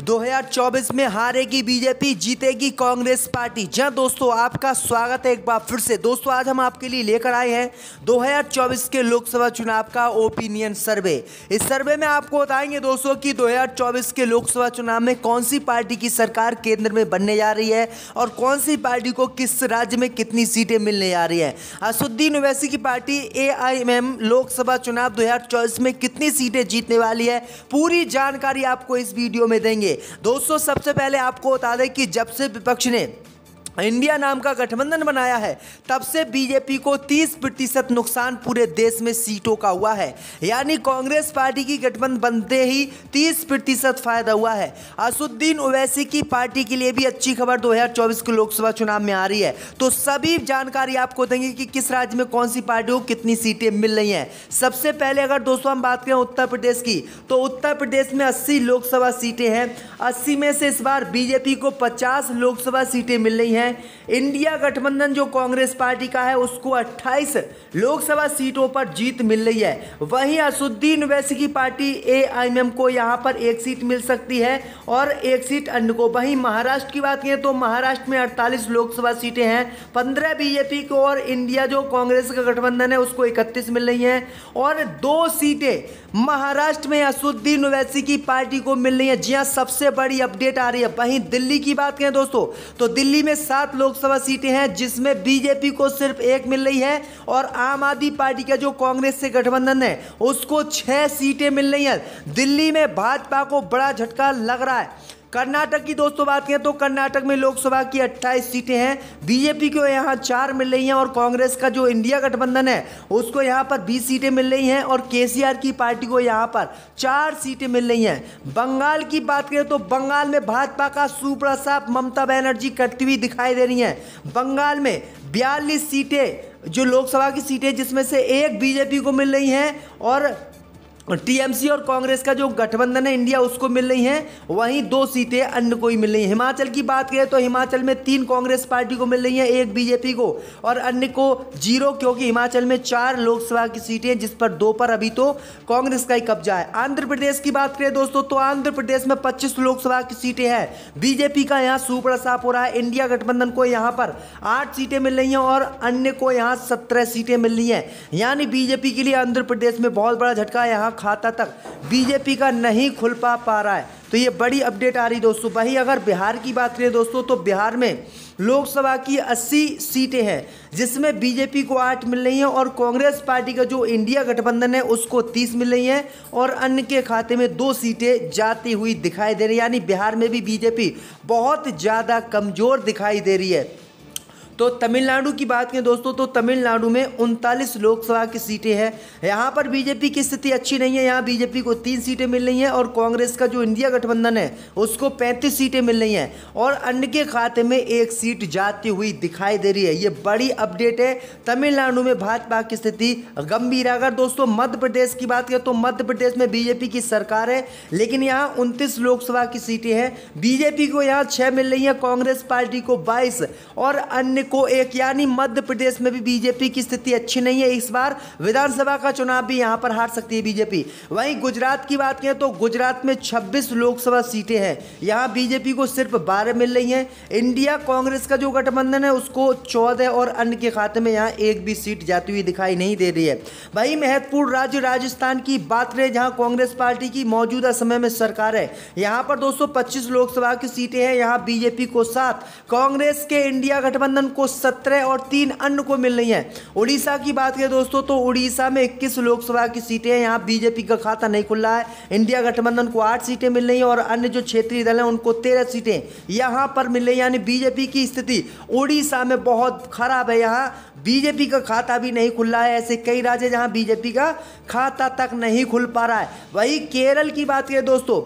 2024 में हारेगी बीजेपी, जीतेगी कांग्रेस पार्टी। जहाँ दोस्तों आपका स्वागत है एक बार फिर से। दोस्तों आज हम आपके लिए लेकर आए हैं 2024 के लोकसभा चुनाव का ओपिनियन सर्वे। इस सर्वे में आपको बताएंगे दोस्तों कि 2024 के लोकसभा चुनाव में कौन सी पार्टी की सरकार केंद्र में बनने जा रही है और कौन सी पार्टी को किस राज्य में कितनी सीटें मिलने जा रही है। असदुद्दीन ओवैसी की पार्टी एआईएमएम लोकसभा चुनाव 2024 में कितनी सीटें जीतने वाली है, पूरी जानकारी आपको इस वीडियो में देंगे। दोस्तों सबसे पहले आपको बता दें कि जब से विपक्ष ने इंडिया नाम का गठबंधन बनाया है तब से बीजेपी को 30% नुकसान पूरे देश में सीटों का हुआ है। यानी कांग्रेस पार्टी की गठबंधन बनते ही 30% फायदा हुआ है। असदुद्दीन ओवैसी की पार्टी के लिए भी अच्छी खबर 2024 के लोकसभा चुनाव में आ रही है। तो सभी जानकारी आपको देंगे कि किस राज्य में कौन सी पार्टी को कितनी सीटें मिल रही हैं। सबसे पहले अगर दोस्तों हम बात करें उत्तर प्रदेश की, तो उत्तर प्रदेश में 80 लोकसभा सीटें हैं। 80 में से इस बार बीजेपी को 50 लोकसभा सीटें मिल रही हैं। इंडिया गठबंधन जो कांग्रेस पार्टी का है उसको 28 लोकसभा सीटों पर जीत मिल रही है। वहीं असदुद्दीन ओवैसी की पार्टी एआईएमएम को यहां पर एक सीट मिल सकती है और एक सीट अन्य को। वहीं महाराष्ट्र की बात करें तो महाराष्ट्र में 48 लोकसभा सीटें हैं। 15 बीजेपी को और इंडिया जो कांग्रेस का गठबंधन है उसको 31 मिल रही हैं और 2 सीटें महाराष्ट्र में असदुद्दीन ओवैसी की पार्टी को मिल रही है। जी हां, सबसे बड़ी अपडेट आ रही है। वहीं दिल्ली की बात करें दोस्तों तो दिल्ली में 7 लोकसभा सीटें हैं जिसमें बीजेपी को सिर्फ 1 मिल रही है और आम आदमी पार्टी का जो कांग्रेस से गठबंधन है उसको 6 सीटें मिल रही हैं। दिल्ली में भाजपा को बड़ा झटका लग रहा है। कर्नाटक की दोस्तों बात करें तो कर्नाटक में लोकसभा की 28 सीटें हैं। बीजेपी को यहां 4 मिल रही हैं और कांग्रेस का जो इंडिया गठबंधन है उसको यहां पर 20 सीटें मिल रही हैं और केसीआर की पार्टी को यहां पर 4 सीटें मिल रही हैं। बंगाल की बात करें तो बंगाल में भाजपा का सुप्रसाद ममता बनर्जी करती हुई दिखाई दे रही हैं। बंगाल में 42 सीटें जो लोकसभा की सीटें जिसमें से 1 बीजेपी को मिल रही हैं और टीएमसी और कांग्रेस का जो गठबंधन है इंडिया उसको मिल रही हैं। वहीं 2 सीटें अन्य को ही मिल रही हैं। हिमाचल की बात करें तो हिमाचल में 3 कांग्रेस पार्टी को मिल रही हैं, 1 बीजेपी को और अन्य को 0, क्योंकि हिमाचल में 4 लोकसभा की सीटें जिस पर 2 पर अभी तो कांग्रेस का ही कब्जा है। आंध्र प्रदेश की बात करें दोस्तों तो आंध्र प्रदेश में 25 लोकसभा की सीटें हैं। बीजेपी का यहाँ सुप्रसाद हो रहा है। इंडिया गठबंधन को यहाँ पर 8 सीटें मिल रही हैं और अन्य को यहाँ 17 सीटें मिल रही हैं। यानी बीजेपी के लिए आंध्र प्रदेश में बहुत बड़ा झटका यहाँ खाता तक बीजेपी का नहीं खुल पा रहा है। तो ये बड़ी अपडेट आ रही दोस्तों। वहीं अगर बिहार की बात करें दोस्तों तो बिहार में लोकसभा की 80 सीटें हैं जिसमें बीजेपी को 8 मिल रही हैं और कांग्रेस पार्टी का जो इंडिया गठबंधन है उसको 30 मिल रही हैं और अन्य के खाते में 2 सीटें जाती हुई दिखाई दे रही है। यानी बिहार में भी बीजेपी बहुत ज़्यादा कमज़ोर दिखाई दे रही है। तो तमिलनाडु की बात करें दोस्तों तो तमिलनाडु में 39 लोकसभा की सीटें हैं। यहाँ पर बीजेपी की स्थिति अच्छी नहीं है। यहाँ बीजेपी को 3 सीटें मिल रही हैं और कांग्रेस का जो इंडिया गठबंधन है उसको 35 सीटें मिल रही हैं और अन्य के खाते में 1 सीट जाती हुई दिखाई दे रही है। ये बड़ी अपडेट है। तमिलनाडु में भाजपा की स्थिति गंभीर है। अगर दोस्तों मध्य प्रदेश की बात करें तो मध्य प्रदेश में बीजेपी की सरकार है लेकिन यहाँ 29 लोकसभा की सीटें हैं। बीजेपी को यहाँ 6 मिल रही हैं, कांग्रेस पार्टी को 22 और अन्य को 1। यानी मध्य प्रदेश में भी बीजेपी की स्थिति अच्छी नहीं है। इस बार विधानसभा का चुनाव भी यहां पर हार सकती है बीजेपी। वहीं गुजरात की बात करें तो गुजरात में 26 लोकसभा सीटें हैं। यहां बीजेपी को सिर्फ 12 मिल रही हैं। इंडिया कांग्रेस का जो गठबंधन है उसको 14 और अन्य के खाते में यहां 1 भी सीट जाती हुई दिखाई नहीं दे रही है। वहीं महत्वपूर्ण राज्य राजस्थान की बात करें जहां कांग्रेस पार्टी की मौजूदा समय में सरकार है। यहां पर 225 लोकसभा की सीटें हैं। यहां बीजेपी को 7, कांग्रेस के इंडिया गठबंधन को 17 और 3 अन्य को मिल रही हैं। उड़ीसा की बात करें दोस्तों तो उड़ीसा में 21 लोकसभा की सीटें हैं। यहां बीजेपी का खाता नहीं खुल रहा है। इंडिया गठबंधन को 8 सीटें मिल रही हैं और अन्य जो क्षेत्रीय दल हैं उनको 13 सीटें यहां पर मिल रही हैं। यानी बीजेपी की स्थिति उड़ीसा में बहुत खराब है। यहां बीजेपी का खाता भी नहीं खुल रहा है। ऐसे कई राज्य जहां बीजेपी का खाता तक नहीं खुल पा रहा है। वहीं केरल की बात करें दोस्तों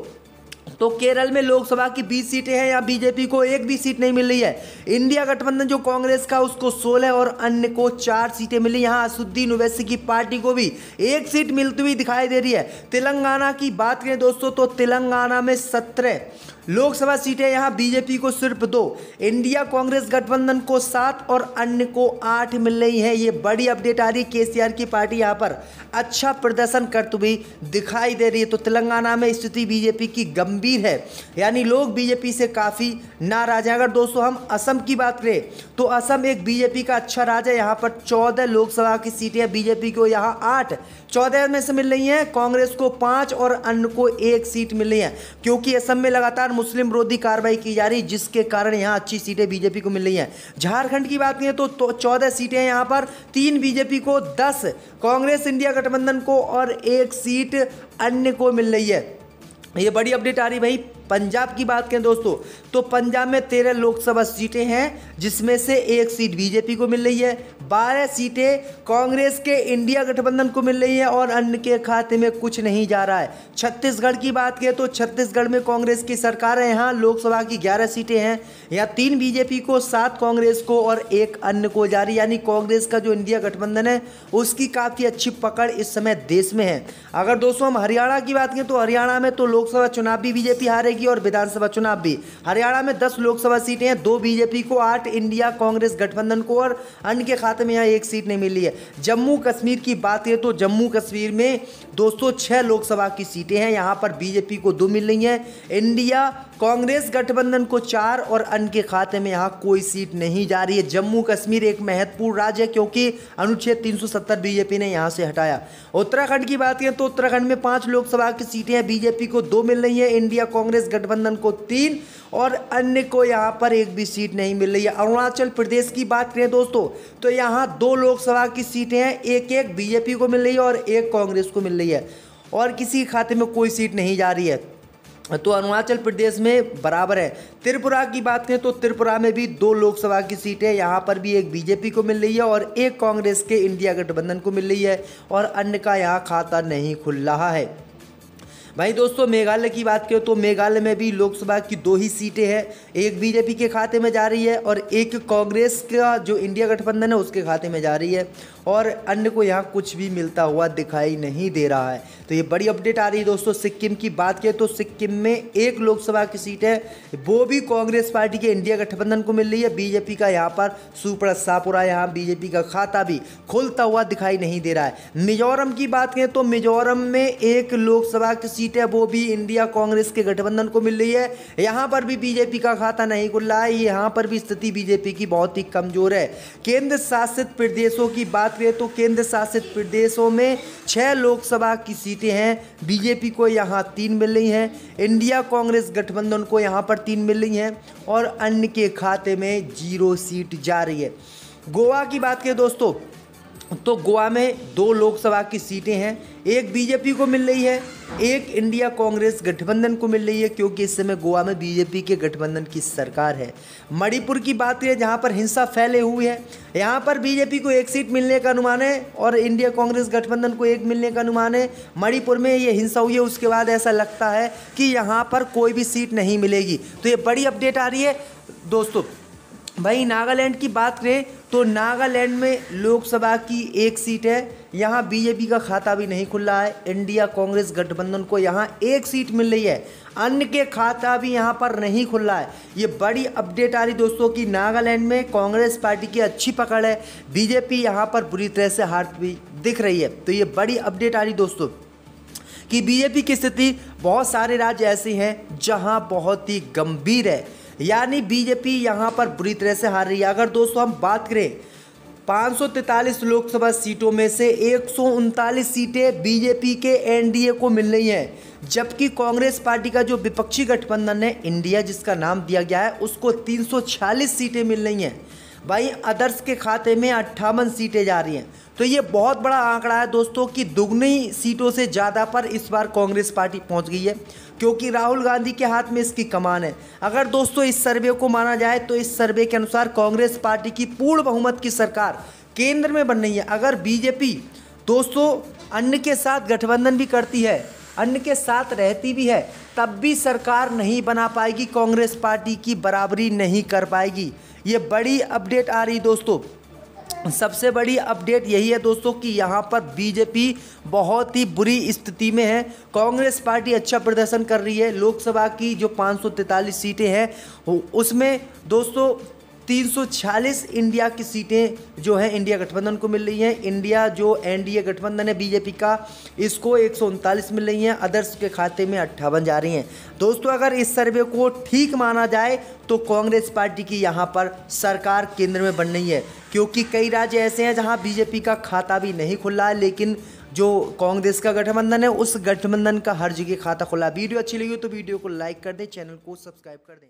तो केरल में लोकसभा की 20 सीटें हैं। यहाँ बीजेपी को 1 भी सीट नहीं मिल रही है। इंडिया गठबंधन जो कांग्रेस का उसको 16 और अन्य को 4 सीटें मिली। यहाँ असदुद्दीन ओवैसी की पार्टी को भी 1 सीट मिलती हुई दिखाई दे रही है। तेलंगाना की बात करें दोस्तों तो तेलंगाना में 17 लोकसभा सीटें, यहाँ बीजेपी को सिर्फ 2, इंडिया कांग्रेस गठबंधन को 7 और अन्य को 8 मिल रही है। ये बड़ी अपडेट आ रही है। केसीआर की पार्टी यहाँ पर अच्छा प्रदर्शन करते हुए दिखाई दे रही है। तो तेलंगाना में स्थिति बीजेपी की गंभीर गंभीर है, यानी लोग बीजेपी से काफ़ी नाराज हैं। अगर दोस्तों हम असम की बात करें तो असम एक बीजेपी का अच्छा राज्य है। यहाँ पर 14 लोकसभा की सीटें हैं, बीजेपी को यहाँ 8, 14 में से मिल रही हैं, कांग्रेस को 5 और अन्य को 1 सीट मिल रही है, क्योंकि असम में लगातार मुस्लिम विरोधी कार्रवाई की जा रही है, जिसके कारण यहाँ अच्छी सीटें बीजेपी को मिल रही हैं। झारखंड की बात करें तो 14 सीटें हैं, यहाँ पर 3 बीजेपी को, 10 कांग्रेस इंडिया गठबंधन को और 1 सीट अन्य को मिल रही है। ये बड़ी अपडेट आ रही भाई। पंजाब की बात करें दोस्तों तो पंजाब में 13 लोकसभा सीटें हैं, जिसमें से 1 सीट बीजेपी को मिल रही है, 12 सीटें कांग्रेस के इंडिया गठबंधन को मिल रही है और अन्य के खाते में कुछ नहीं जा रहा है। छत्तीसगढ़ की बात करें तो छत्तीसगढ़ में कांग्रेस की सरकार है, यहाँ लोकसभा की 11 सीटें हैं, यहाँ 3 बीजेपी को, 7 कांग्रेस को और 1 अन्य को जा रही, यानी कांग्रेस का जो इंडिया गठबंधन है उसकी काफ़ी अच्छी पकड़ इस समय देश में है। अगर दोस्तों हम हरियाणा की बात करें तो हरियाणा में तो लोकसभा चुनाव भी बीजेपी हारेगी और विधानसभा चुनाव भी। हरियाणा में 10 लोकसभा सीटें हैं, 2 बीजेपी को, 8 इंडिया कांग्रेस गठबंधन को और अन्य के खाते में यहाँ 1 सीट नहीं मिली है। जम्मू कश्मीर की बात करें तो जम्मू कश्मीर में दोस्तों 6 लोकसभा की सीटें हैं, यहाँ पर बीजेपी को 2 मिल रही हैं, इंडिया कांग्रेस गठबंधन को 4 और अन्य के खाते में यहाँ कोई सीट नहीं जा रही है। जम्मू कश्मीर एक महत्वपूर्ण राज्य है, क्योंकि अनुच्छेद 370 बीजेपी ने यहाँ से हटाया। उत्तराखंड की बात करें तो उत्तराखंड में 5 लोकसभा की सीटें हैं, बीजेपी को 2 मिल रही है, इंडिया कांग्रेस गठबंधन को 3 और अन्य को यहाँ पर 1 भी सीट नहीं मिल रही है। अरुणाचल प्रदेश की बात करें दोस्तों तो यहाँ 2 लोकसभा की सीटें हैं, 1 बीजेपी को मिल रही है और 1 कांग्रेस को मिल रही है और किसी खाते में कोई सीट नहीं जा रही है, तो अरुणाचल प्रदेश में बराबर है। त्रिपुरा की बात करें तो त्रिपुरा में भी 2 लोकसभा की सीटें, यहाँ पर भी 1 बीजेपी को मिल रही है और 1 कांग्रेस के इंडिया गठबंधन को मिल रही है और अन्य का यहाँ खाता नहीं खुल रहा है। भाई दोस्तों मेघालय की बात करें तो मेघालय में भी लोकसभा की 2 ही सीटें हैं, 1 बीजेपी के खाते में जा रही है और 1 कांग्रेस का जो इंडिया गठबंधन है उसके खाते में जा रही है और अन्य को यहाँ कुछ भी मिलता हुआ दिखाई नहीं दे रहा है। तो ये बड़ी अपडेट आ रही है दोस्तों। सिक्किम की बात करें तो सिक्किम में 1 लोकसभा की सीट है, वो भी कांग्रेस पार्टी के इंडिया गठबंधन को मिल रही है, बीजेपी का यहाँ पर सुब्रत सापुरा, यहाँ बीजेपी का खाता भी खुलता हुआ दिखाई नहीं दे रहा है। मिजोरम की बात करें तो मिजोरम में 1 लोकसभा की सीट है, वो भी इंडिया कांग्रेस के गठबंधन को मिल रही है, यहाँ पर भी बीजेपी का खाता नहीं खुल रहा है, यहाँ पर भी स्थिति बीजेपी की बहुत ही कमजोर है। केंद्र शासित प्रदेशों की बात करें तो केंद्र शासित प्रदेशों में 6 लोकसभा की सीटें हैं, बीजेपी को यहाँ 3 मिल रही हैं, इंडिया कांग्रेस गठबंधन को यहाँ पर 3 मिल रही हैं और अन्य के खाते में 0 सीट जा रही है। गोवा की बात करें दोस्तों तो गोवा में 2 लोकसभा की सीटें हैं, 1 बीजेपी को मिल रही है, 1 इंडिया कांग्रेस गठबंधन को मिल रही है, क्योंकि इस समय गोवा में बीजेपी के गठबंधन की सरकार है। मणिपुर की बात करें जहां पर हिंसा फैले हुई है, यहां पर बीजेपी को 1 सीट मिलने का अनुमान है और इंडिया कांग्रेस गठबंधन को 1 मिलने का अनुमान है। मणिपुर में ये हिंसा हुई है, उसके बाद ऐसा लगता है कि यहाँ पर कोई भी सीट नहीं मिलेगी। तो ये बड़ी अपडेट आ रही है दोस्तों। भाई नागालैंड की बात करें तो नागालैंड में लोकसभा की 1 सीट है, यहाँ बीजेपी का खाता भी नहीं खुल रहा है, इंडिया कांग्रेस गठबंधन को यहाँ 1 सीट मिल रही है, अन्य के खाता भी यहाँ पर नहीं खुल रहा है। ये बड़ी अपडेट आ रही दोस्तों कि नागालैंड में कांग्रेस पार्टी की अच्छी पकड़ है, बीजेपी यहाँ पर बुरी तरह से हारती हुई दिख रही है। तो ये बड़ी अपडेट आ रही दोस्तों कि बीजेपी की स्थिति बहुत सारे राज्य ऐसे हैं जहाँ बहुत ही गंभीर है, यानी बीजेपी यहाँ पर बुरी तरह से हार रही है। अगर दोस्तों हम बात करें 543 लोकसभा सीटों में से 139 सीटें बीजेपी के एनडीए को मिल रही हैं, जबकि कांग्रेस पार्टी का जो विपक्षी गठबंधन है इंडिया जिसका नाम दिया गया है उसको 346 सीटें मिल रही हैं। भाई अदर्स के खाते में 58 सीटें जा रही हैं। तो ये बहुत बड़ा आंकड़ा है दोस्तों कि दुगनी सीटों से ज़्यादा पर इस बार कांग्रेस पार्टी पहुंच गई है, क्योंकि राहुल गांधी के हाथ में इसकी कमान है। अगर दोस्तों इस सर्वे को माना जाए तो इस सर्वे के अनुसार कांग्रेस पार्टी की पूर्ण बहुमत की सरकार केंद्र में बन रही है। अगर बीजेपी दोस्तों अन्य के साथ गठबंधन भी करती है, अन्य के साथ रहती भी है, तब भी सरकार नहीं बना पाएगी, कांग्रेस पार्टी की बराबरी नहीं कर पाएगी। ये बड़ी अपडेट आ रही दोस्तों। सबसे बड़ी अपडेट यही है दोस्तों कि यहाँ पर बीजेपी बहुत ही बुरी स्थिति में है, कांग्रेस पार्टी अच्छा प्रदर्शन कर रही है। लोकसभा की जो 543 सीटें हैं उसमें दोस्तों 346 इंडिया की सीटें जो है इंडिया गठबंधन को मिल रही हैं। इंडिया जो एनडीए गठबंधन है बीजेपी का, इसको 139 मिल रही हैं। अदर्स के खाते में 58 जा रही हैं। दोस्तों अगर इस सर्वे को ठीक माना जाए तो कांग्रेस पार्टी की यहाँ पर सरकार केंद्र में बन रही है, क्योंकि कई राज्य ऐसे हैं जहाँ बीजेपी का खाता भी नहीं खुला है, लेकिन जो कांग्रेस का गठबंधन है उस गठबंधन का हर जगह खाता खुला। वीडियो अच्छी लगी हो तो वीडियो को लाइक कर दें, चैनल को सब्सक्राइब कर दें।